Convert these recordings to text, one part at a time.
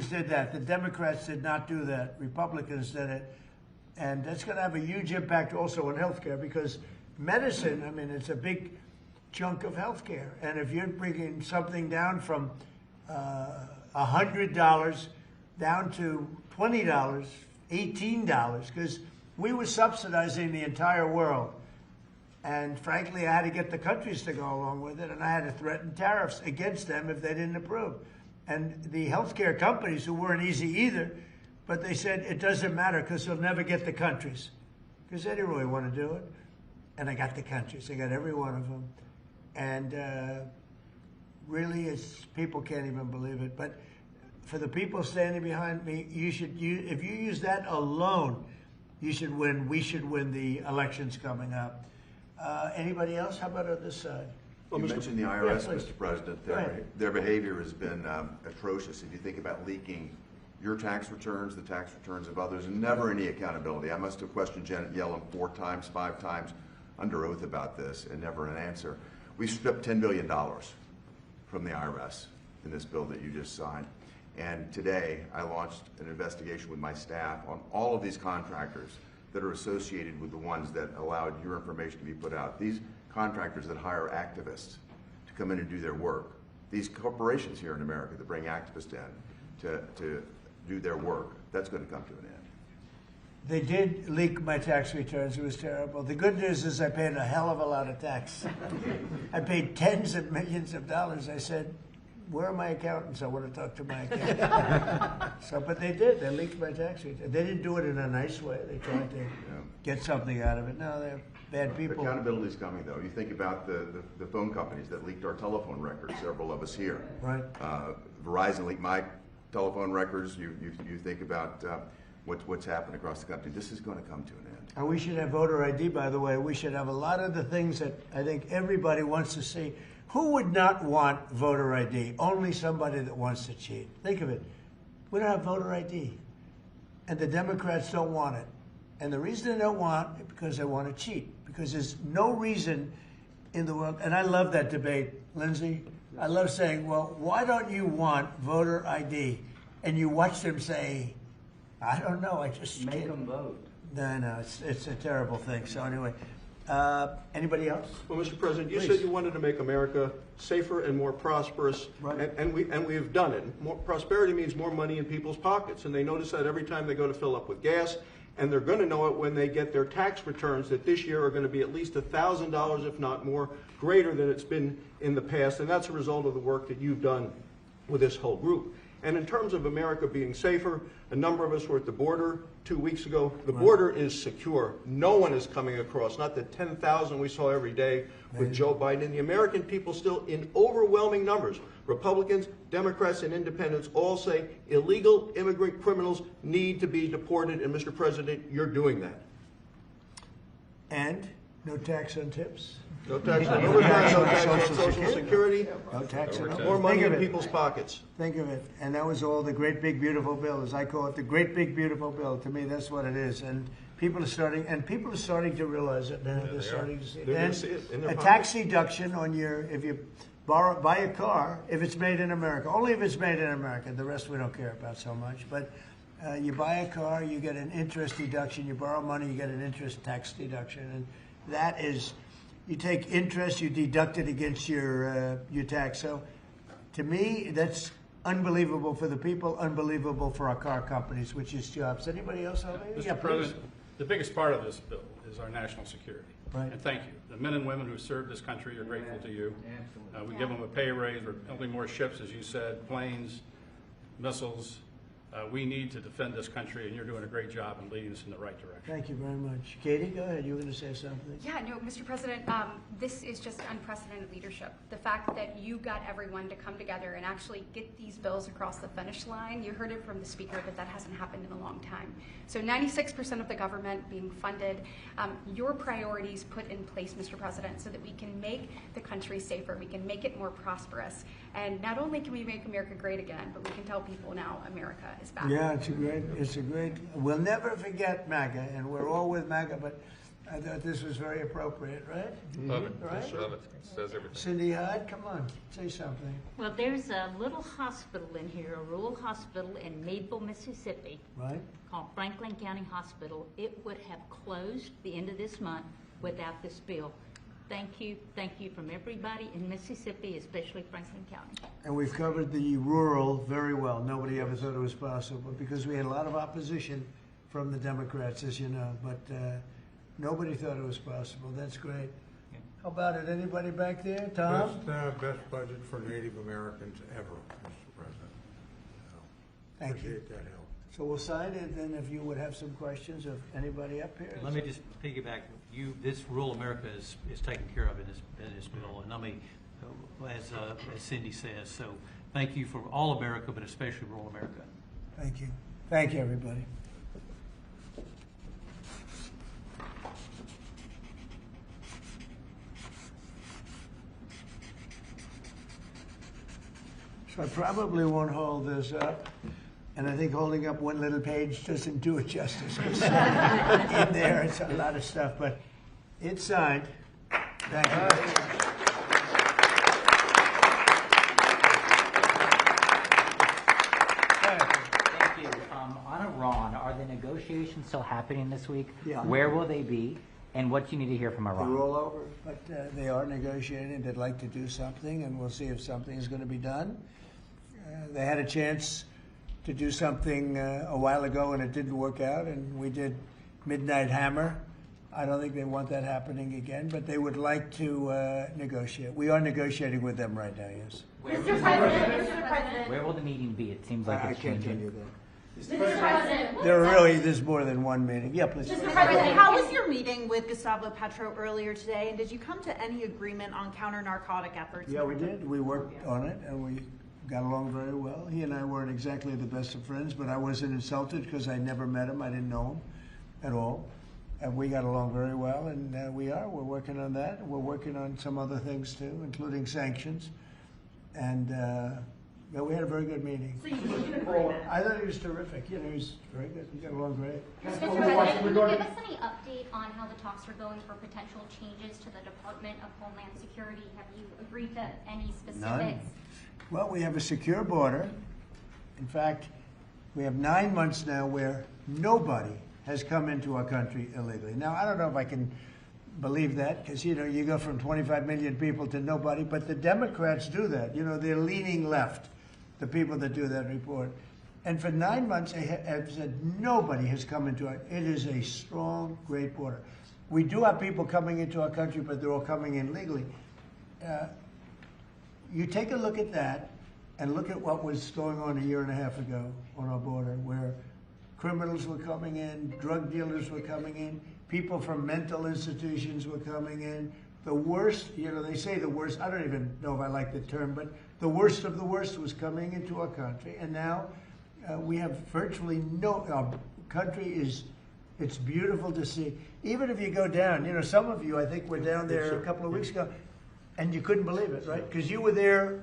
Republicans did that. The Democrats did not do that. Republicans did it. And that's going to have a huge impact also on healthcare, because medicine, I mean, it's a big chunk of healthcare. And if you're bringing something down from $100 down to $20, $18, because we were subsidizing the entire world. And frankly, I had to get the countries to go along with it, and I had to threaten tariffs against them if they didn't approve. And the healthcare companies, who weren't easy either, but they said it doesn't matter because they'll never get the countries, because they didn't really want to do it. And I got the countries. I got every one of them. And really, people can't even believe it. But for the people standing behind me, if you use that alone, you should win. We should win the elections coming up. Anybody else? How about on this side? You mentioned the IRS, Mr. President. Their behavior has been atrocious. If you think about leaking your tax returns, the tax returns of others, and never any accountability. I must have questioned Janet Yellen 4 times, 5 times under oath about this, and never an answer. We stripped $10 billion from the IRS in this bill that you just signed. And today, I launched an investigation with my staff on all of these contractors that are associated with the ones that allowed your information to be put out. These contractors that hire activists to come in and do their work. These corporations here in America that bring activists in to do their work, that's going to come to an end. They did leak my tax returns. It was terrible. The good news is I paid a hell of a lot of tax. I paid tens of millions of dollars. I said, where are my accountants? I want to talk to my accountant. But they did. They leaked my tax returns. They didn't do it in a nice way. They tried to get something out of it. No, they're bad people. Accountability is coming, though. You think about the phone companies that leaked our telephone records, several of us here. Right. Verizon leaked my telephone records. You think about what's happened across the country. This is going to come to an end. And we should have voter ID, by the way. We should have a lot of the things that I think everybody wants to see. Who would not want voter ID? Only somebody that wants to cheat. Think of it. We don't have voter ID. And the Democrats don't want it. And the reason they don't want it is because they want to cheat. Because there's no reason in the world, and I love that debate, Lindsay. I love saying, well, why don't you want voter ID? And you watch them say, I don't know, I just make them vote. No, it's a terrible thing. So anyway, anybody else? Well, Mr. President, you Please. said you wanted to make America safer and more prosperous, right. and we've done it. More prosperity means more money in people's pockets, and they notice that every time they go to fill up with gas, and they're going to know it when they get their tax returns that this year are going to be at least $1,000, if not more, greater than it's been in the past, and that's a result of the work that you've done with this whole group. And in terms of America being safer, a number of us were at the border 2 weeks ago. The border is secure. No one is coming across, not the 10,000 we saw every day with Joe Biden. And the American people still, in overwhelming numbers, Republicans, Democrats, and independents all say illegal immigrant criminals need to be deported. And Mr. President, you're doing that. And no tax on tips. No tax on overtime, no tax on Social Security, No tax on more money in people's pockets. Think of it. And that was all the great big beautiful bill, as I call it, the great big beautiful bill. To me, that's what it is. And people are starting to realize it now. They're starting to see it. They're And gonna see it in their a pockets. tax deduction on if you buy a car, if it's made in America, only if it's made in America. The rest we don't care about so much. But you buy a car, you get an interest deduction. You borrow money, you get an interest tax deduction. And that is, you take interest, you deduct it against your tax. So, to me, that's unbelievable for the people, unbelievable for our car companies, which is jobs. Anybody else out there? Mr. President, the biggest part of this bill is our national security. Right. And thank you. The men and women who serve this country are grateful to you. We give them a pay raise. We're building more ships, as you said, planes, missiles. We need to defend this country, and you're doing a great job in leading us in the right direction. Thank you very much. Katie, go ahead. You were going to say something? Yeah, no, Mr. President, this is just unprecedented leadership. The fact that you got everyone to come together and actually get these bills across the finish line, you heard it from the Speaker that hasn't happened in a long time. So 96% of the government being funded, your priorities put in place, Mr. President, so that we can make the country safer, we can make it more prosperous, and not only can we make America great again, but we can tell people now America is back. Yeah, it's a great, we'll never forget MAGA, and we're all with MAGA, but I thought this was very appropriate, right? Love it. Right? Love it. Says everything. Cindy Hyde, come on, say something. Well, there's a little hospital in here, a rural hospital in Maple, Mississippi, Right? called Franklin County Hospital. It would have closed the end of this month without this bill. Thank you from everybody in Mississippi, especially Franklin County. And we've covered the rural very well. Nobody ever thought it was possible because we had a lot of opposition from the Democrats, as you know, but nobody thought it was possible. That's great. How about it? Anybody back there? Tom? Best budget for Native Americans ever, Mr. President. So, Thank you. appreciate that help. So we'll sign it, and if you would have some questions of anybody up here. Let me just piggyback. This rural America is taken care of in this bill, and I mean, as Cindy says, so thank you for all America, but especially rural America. Thank you. Thank you, everybody. So I probably won't hold this up. And I think holding up one little page doesn't do it justice. 'Cause in there, it's a lot of stuff, but it's signed. Thank you. Thank you. On Iran, are the negotiations still happening this week? Yeah. Where will they be? And what do you need to hear from The Iran? rollover, but they are negotiating. They'd like to do something, and we'll see if something is going to be done. They had a chance to do something a while ago, and it didn't work out, and we did Midnight Hammer. I don't think they want that happening again, but they would like to negotiate. We are negotiating with them right now, yes. Mr. President, Where will the meeting be? It seems like I it's can't tell changing. you that. Mr. President, There's more than one meeting. Yeah, please. Mr. President, how was your meeting with Gustavo Petro earlier today, and did you come to any agreement on counter-narcotic efforts? Yeah, we did. We worked on it, and we got along very well. He and I weren't exactly the best of friends, but I wasn't insulted because I never met him. I didn't know him at all. And we got along very well, and we're working on that. We're working on some other things too, including sanctions. And yeah, we had a very good meeting. So you reached an agreement? I thought he was terrific. You know, he was very good. We got along great. Mr. President, can you give us any update on how the talks are going for potential changes to the Department of Homeland Security? Have you agreed to any specifics? None. Well, we have a secure border. In fact, we have 9 months now where nobody has come into our country illegally. Now, I don't know if I can believe that because, you know, you go from 25 million people to nobody, but the Democrats do that. You know, they're leaning left, the people that do that report. And for 9 months, I have said nobody has come into it. It is a strong, great border. We do have people coming into our country, but they're all coming in legally. You take a look at that and look at what was going on a year and a half ago on our border, where criminals were coming in, drug dealers were coming in, people from mental institutions were coming in. The worst, you know, they say the worst, I don't even know if I like the term, but the worst of the worst was coming into our country. And now we have virtually our country it's beautiful to see. Even if you go down, you know, some of you, I think, were down there a couple of weeks ago, and you couldn't believe it, right? Because you were there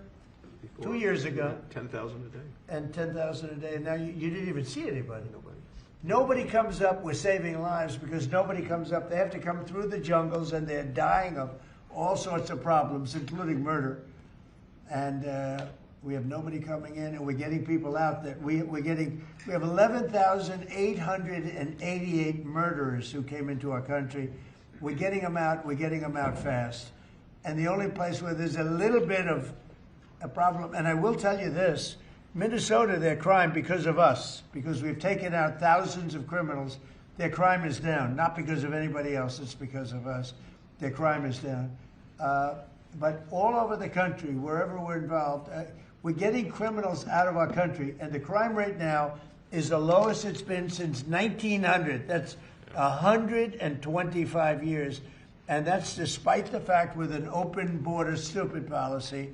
2 years ago. 10,000 a day. And 10,000 a day, and now you didn't even see anybody. Nobody comes up with saving lives because nobody comes up. They have to come through the jungles, and they're dying of all sorts of problems, including murder. And we have nobody coming in, and we're getting people out. That we have 11,888 murderers who came into our country. We're getting them out. We're getting them out fast. And the only place where there's a little bit of a problem, and I will tell you this, Minnesota, their crime because of us, because we've taken out thousands of criminals, their crime is down. Not because of anybody else, it's because of us. Their crime is down. But all over the country, wherever we're involved, we're getting criminals out of our country, and the crime rate now is the lowest it's been since 1900. That's 125 years. And that's despite the fact with an open border stupid policy,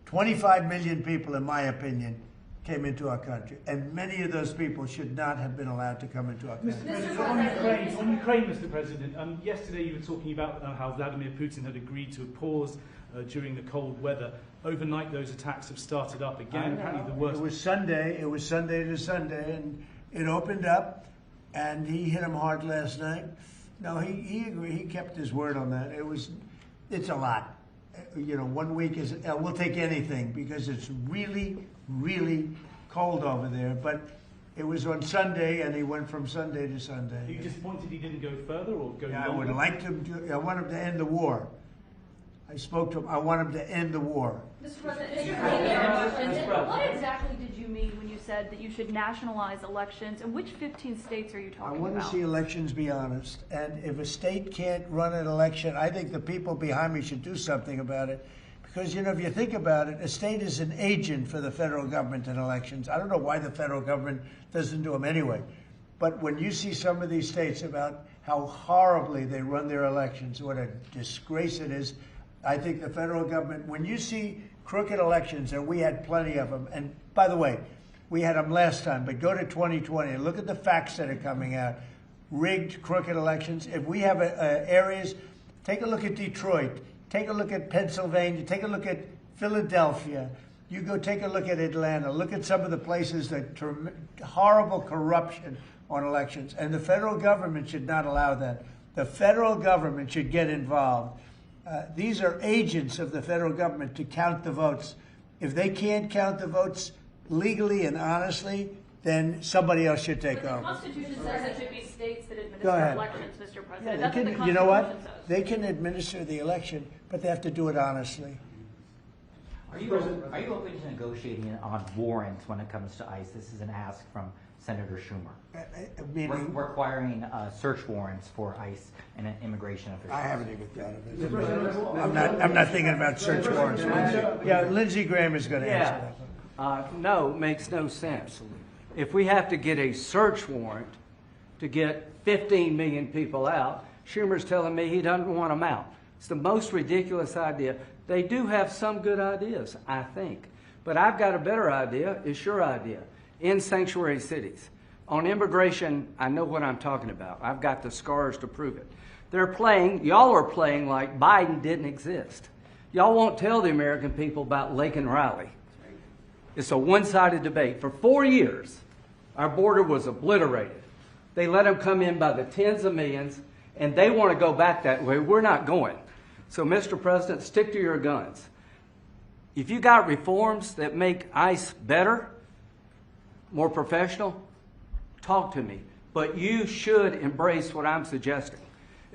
25 million people, in my opinion, came into our country. And many of those people should not have been allowed to come into our country. On Ukraine, Mr. President, yesterday you were talking about how Vladimir Putin had agreed to a pause during the cold weather. Overnight, those attacks have started up again. Apparently the worst. It was Sunday to Sunday, and it opened up, and he hit him hard last night. No, he agreed. He kept his word on that. It's a lot. 1 week is, we'll take anything because it's really, really cold over there. But it was on Sunday, and he went from Sunday to Sunday. Are you disappointed he didn't go further or go Yeah, I longer? would like him to. I want him to end the war. I spoke to him. I want him to end the war. Mr. President, what exactly did you mean when you said that you should nationalize elections, and which 15 states are you I talking want about? to see elections be honest. And if a state can't run an election, I think the people behind me should do something about it. Because, if you think about it, a state is an agent for the federal government in elections. I don't know why the federal government doesn't do them anyway. But when you see some of these states about how horribly they run their elections, what a disgrace it is, I think the federal government, when you see crooked elections, and we had plenty of them, and by the way, we had them last time, but go to 2020 and look at the facts that are coming out. Rigged, crooked elections. If we have areas, take a look at Detroit, take a look at Pennsylvania, take a look at Philadelphia. You go take a look at Atlanta, look at some of the places that horrible corruption on elections. And the federal government should not allow that. The federal government should get involved. These are agents of the federal government to count the votes. If they can't count the votes legally and honestly, then somebody else should take But over. the Constitution says it should be states that Go administer ahead. elections, Mr. Yeah, President. they That's what the can, you know what? Constitution says. They can administer the election, but they have to do it honestly. Are you open to negotiating on warrants when it comes to ICE? This is an ask from Senator Schumer. Meaning, Requiring search warrants for ICE and immigration officials. I haven't even thought of it. I'm not thinking about search warrants. Yeah, Lindsey Graham is going to answer that. No, makes no sense. If we have to get a search warrant to get 15 million people out, Schumer's telling me he doesn't want them out. It's the most ridiculous idea. They do have some good ideas, I think. But I've got a better idea. It's your idea. In sanctuary cities. On immigration, I know what I'm talking about. I've got the scars to prove it. Y'all are playing like Biden didn't exist. Y'all won't tell the American people about Lake and Riley. It's a one-sided debate. For 4 years, our border was obliterated. They let them come in by the tens of millions, and they want to go back that way. We're not going. So, Mr. President, stick to your guns. If you got reforms that make ICE better, more professional, talk to me. But you should embrace what I'm suggesting.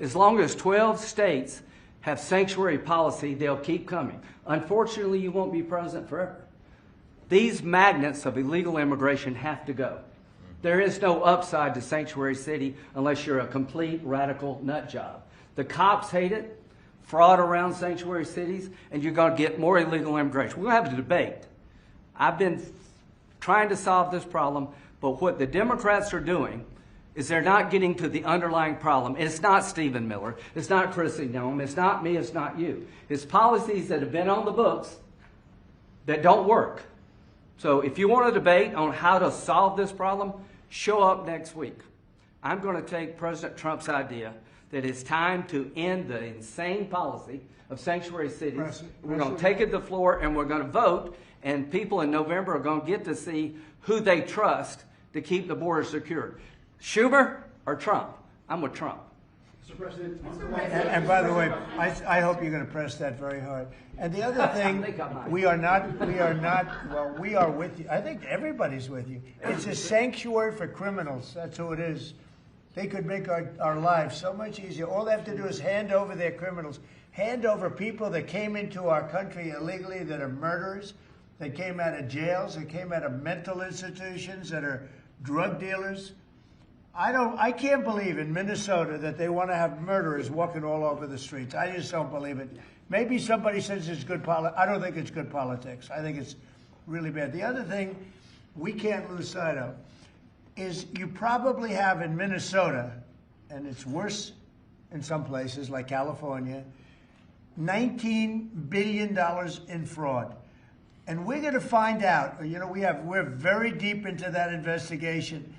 As long as 12 states have sanctuary policy, they'll keep coming. Unfortunately, you won't be president forever. These magnets of illegal immigration have to go. There is no upside to sanctuary city unless you're a complete radical nut job. The cops hate it, fraud around sanctuary cities, and you're going to get more illegal immigration. We're going to have a debate. I've been trying to solve this problem, but what the Democrats are doing is they're not getting to the underlying problem. It's not Stephen Miller. It's not Chrissy Nome. It's not me. It's not you. It's policies that have been on the books that don't work. So if you want a debate on how to solve this problem, show up next week. I'm going to take President Trump's idea that it's time to end the insane policy of sanctuary cities. We're going to take it to the floor and we're going to vote, and people in November are going to get to see who they trust to keep the border secured. Schumer or Trump? I'm with Trump. Mr. President. And by the way, I hope you're going to press that very hard. And the other thing, we are with you. I think everybody's with you. It's a sanctuary for criminals. That's who it is. They could make our lives so much easier. All they have to do is hand over their criminals, hand over people that came into our country illegally that are murderers, that came out of jails, that came out of mental institutions, that are drug dealers. I can't believe in Minnesota that they want to have murderers walking all over the streets. I just don't believe it. Maybe somebody says it's good politics. I don't think it's good politics. I think it's really bad. The other thing we can't lose sight of is you probably have in Minnesota, and it's worse in some places like California, $19 billion in fraud. And we're going to find out, we're very deep into that investigation,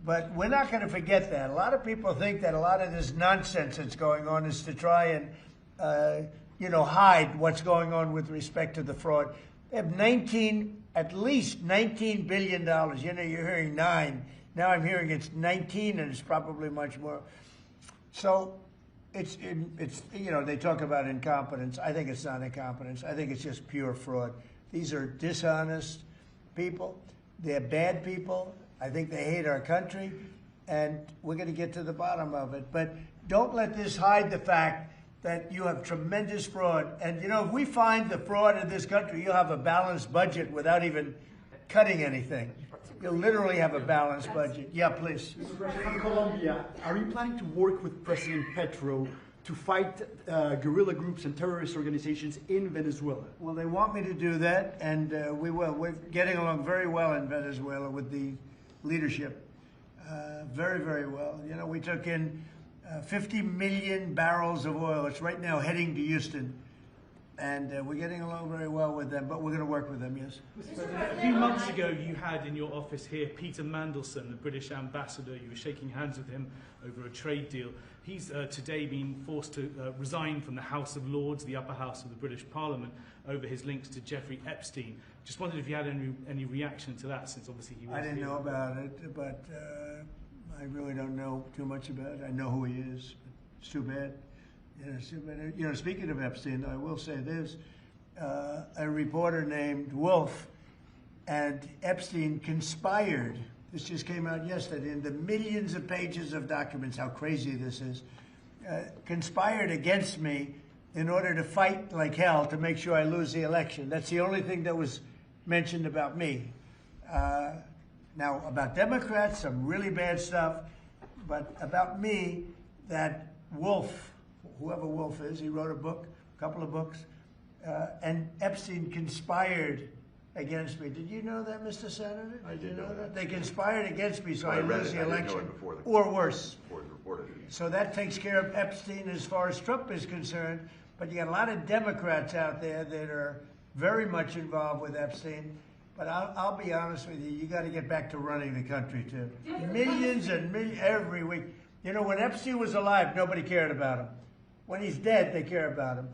but we're not going to forget that. A lot of people think that a lot of this nonsense that's going on is to try and, hide what's going on with respect to the fraud. They have at least $19 billion. You're hearing 9. Now I'm hearing it's 19, and it's probably much more. So it's they talk about incompetence. I think it's not incompetence. I think it's just pure fraud. These are dishonest people. They're bad people. I think they hate our country, and we're going to get to the bottom of it. But don't let this hide the fact that you have tremendous fraud. And, if we find the fraud in this country, you'll have a balanced budget without even cutting anything. You'll literally have a balanced budget. Yeah, please. From Colombia, are you planning to work with President Petro to fight guerrilla groups and terrorist organizations in Venezuela? Well, they want me to do that, and we will. We're getting along very well in Venezuela with the leadership. Very, very well. We took in 50 million barrels of oil. It's right now heading to Houston. And we're getting along very well with them, but we're going to work with them, yes. Mr. President, a few months ago, you had in your office here Peter Mandelson, the British ambassador. You were shaking hands with him over a trade deal. He's today been forced to resign from the House of Lords, the upper house of the British Parliament, over his links to Jeffrey Epstein. Just wondered if you had any reaction to that, since obviously he was I didn't know about it, but I really don't know too much about it. I know who he is. It's too bad. Speaking of Epstein, I will say this. A reporter named Wolf and Epstein conspired. This just came out yesterday in the millions of pages of documents, how crazy this is. Conspired against me in order to fight like hell to make sure I lose the election. That's the only thing that was mentioned about me. Now, about Democrats, some really bad stuff. But about me, that Wolf, whoever Wolf is, he wrote a couple of books, and Epstein conspired against me. Did you know that, Mr. Senator? I did know that. They conspired against me, so I read lose it. the I didn't election, know it before or worse. Before it was reported. So that takes care of Epstein as far as Trump is concerned. But you got a lot of Democrats out there that are very much involved with Epstein. But I'll be honest with you, you got to get back to running the country too. Millions and millions every week. When Epstein was alive, nobody cared about him. When he's dead, they care about him.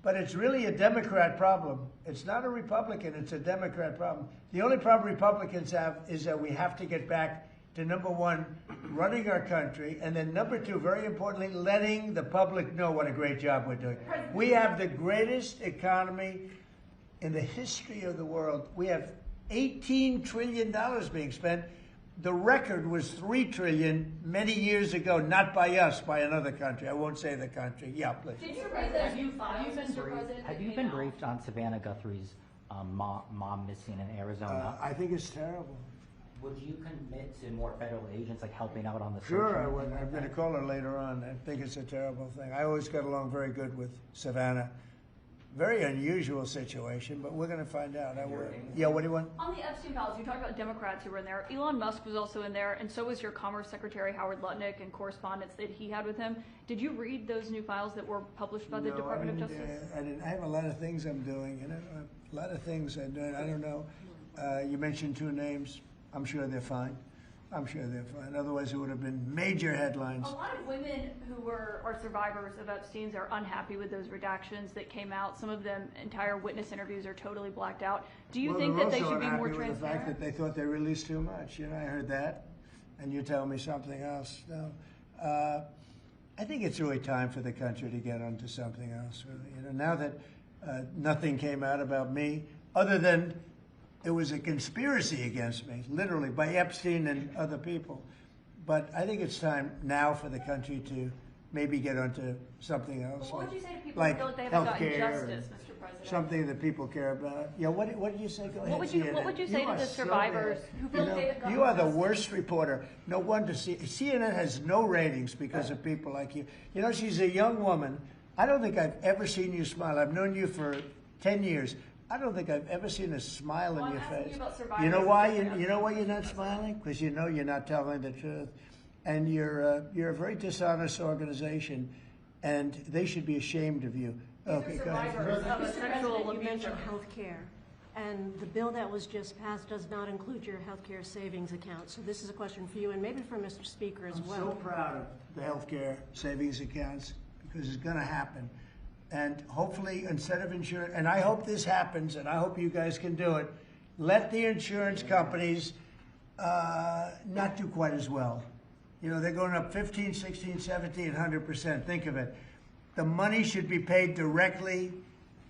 But it's really a Democrat problem. It's not a Republican, it's a Democrat problem. The only problem Republicans have is that we have to get back to, number one, running our country, and then number two, very importantly, letting the public know what a great job we're doing. We have the greatest economy in the history of the world. We have $18 trillion being spent. The record was $3 trillion many years ago, not by us, by another country. I won't say the country. Yeah, please. Have you been briefed on Savannah Guthrie's mom missing in Arizona? I think it's terrible. Would you commit to more federal agents, like helping out on the search? Sure, I would. I'm going to call her later on. I think it's a terrible thing. I always got along very good with Savannah. Very unusual situation, but we're going to find out. Yeah, what do you want? On the Epstein files, you talked about Democrats who were in there. Elon Musk was also in there, and so was your Commerce Secretary Howard Lutnick and correspondence that he had with him. Did you read those new files that were published by the Department of Justice? I didn't. I have a lot of things I'm doing, a lot of things I'm doing. I don't know. You mentioned two names. I'm sure they're fine. Otherwise, it would have been major headlines. A lot of women who are survivors of Epstein's are unhappy with those redactions that came out. Some of them, entire witness interviews are totally blacked out. Do you think that they should be more transparent? With the fact that they thought they released too much. I heard that, and you tell me something else. No, I think it's really time for the country to get onto something else. Really, now that nothing came out about me, other than it was a conspiracy against me, literally, by Epstein and other people. But I think it's time now for the country to maybe get onto something else. What would you say to people who feel like they haven't gotten justice, Mr. President? Something that people care about. Yeah, what did you say? Go ahead. What would you say to the survivors who feel like they haven't gotten You are the justice? worst reporter. No wonder CNN has no ratings because of people like you. She's a young woman. I don't think I've ever seen you smile. I've known you for 10 years. I don't think I've ever seen a smile on your face. You know why? You know why you're not smiling? Because you know you're not telling the truth, and you're a very dishonest organization, and they should be ashamed of you. Okay, go ahead. You mentioned health care, and the bill that was just passed does not include your health care savings account. So this is a question for you, and maybe for Mr. Speaker as well. I'm so proud of the health care savings accounts because it's going to happen. And hopefully, instead of insurance, and I hope this happens, and I hope you guys can do it, let the insurance companies not do quite as well. You know, they're going up 15, 16, 17, 100%. Think of it. The money should be paid directly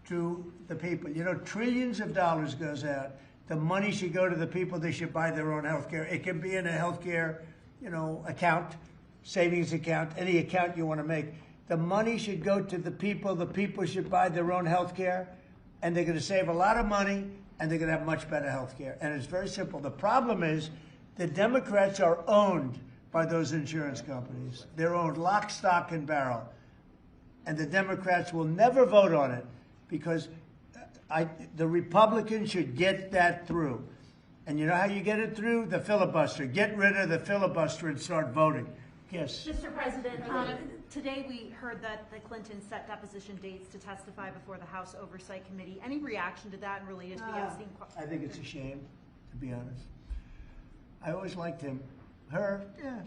to the people. You know, trillions of dollars goes out. The money should go to the people. They should buy their own health care. It can be in a health care, you know, account, savings account, any account you want to make. The money should go to the people. The people should buy their own health care, and they're going to save a lot of money, and they're going to have much better health care. And it's very simple. The problem is the Democrats are owned by those insurance companies. They're owned lock, stock, and barrel. And the Democrats will never vote on it because the Republicans should get that through. And you know how you get it through? The filibuster. Get rid of the filibuster and start voting. Yes. Mr. President, today we heard that the Clintons set deposition dates to testify before the House Oversight Committee. Any reaction to that related to the Epstein? I think it's a shame, to be honest. I always liked him. Her, yeah.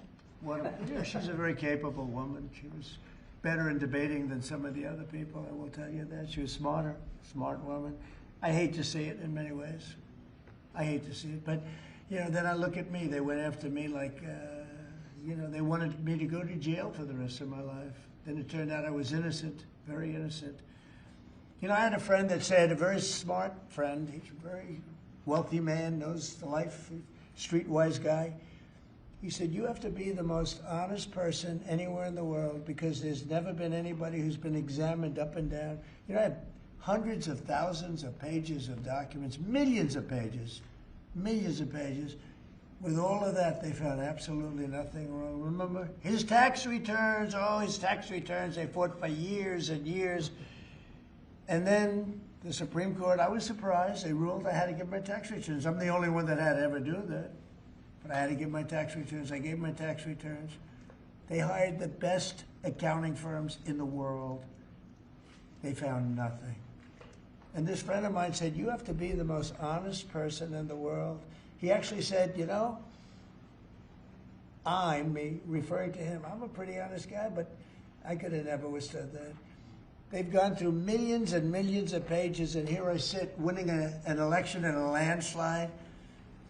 Yeah, she's a very capable woman. She was better in debating than some of the other people, I will tell you that. She was smart woman. I hate to see it in many ways. I hate to see it. But, you know, then I look at me. They went after me like, you know, they wanted me to go to jail for the rest of my life. Then it turned out I was innocent, very innocent. You know, I had a friend that said, a very smart friend, he's a very wealthy man, knows the life, streetwise guy. He said, you have to be the most honest person anywhere in the world because there's never been anybody who's been examined up and down. You know, I have hundreds of thousands of pages of documents, millions of pages. With all of that, they found absolutely nothing wrong. Remember, his tax returns, they fought for years and years. And then the Supreme Court, I was surprised, they ruled I had to give my tax returns. I'm the only one that had to ever do that. But I had to give my tax returns. I gave my tax returns. They hired the best accounting firms in the world. They found nothing. And this friend of mine said, you have to be the most honest person in the world. He actually said, you know, me referring to him, I'm a pretty honest guy, but I could have never withstood that. They've gone through millions and millions of pages, and here I sit winning an election in a landslide,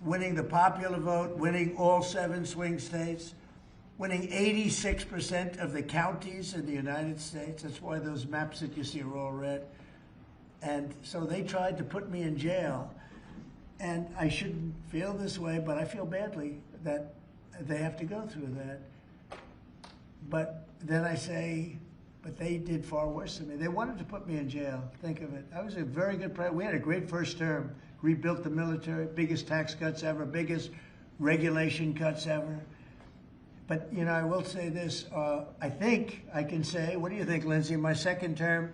winning the popular vote, winning all 7 swing states, winning 86% of the counties in the United States. That's why those maps that you see are all red. And so they tried to put me in jail. And I shouldn't feel this way, but I feel badly that they have to go through that. But then I say, but they did far worse than me. They wanted to put me in jail. Think of it. I was a very good president. We had a great first term. Rebuilt the military, biggest tax cuts ever, biggest regulation cuts ever. But, you know, I will say this. I think I can say, what do you think, Lindsay? My second term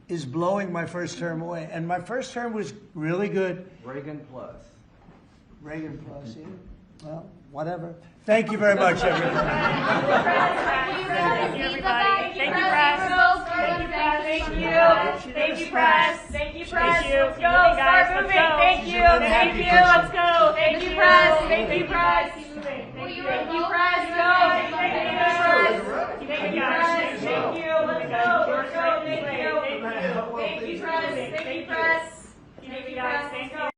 is blowing my first term away. And my first term was really good. Reagan plus. Reagan plus, yeah. Well, whatever. Thank you very much, everybody. Thank you, everybody. Thank you, press. Thank you, press. Thank you. Thank you, press. Thank you, press. Let's go. Start moving. Thank you. Thank you. Let's go. Thank you, press. Thank you, press. Thank you, press. Go. Thank you, press. Thank you, press. Thank you. Let's go. Let's go. Thank you. Thank you, press. Thank you, press. Thank you, guys. Thank you.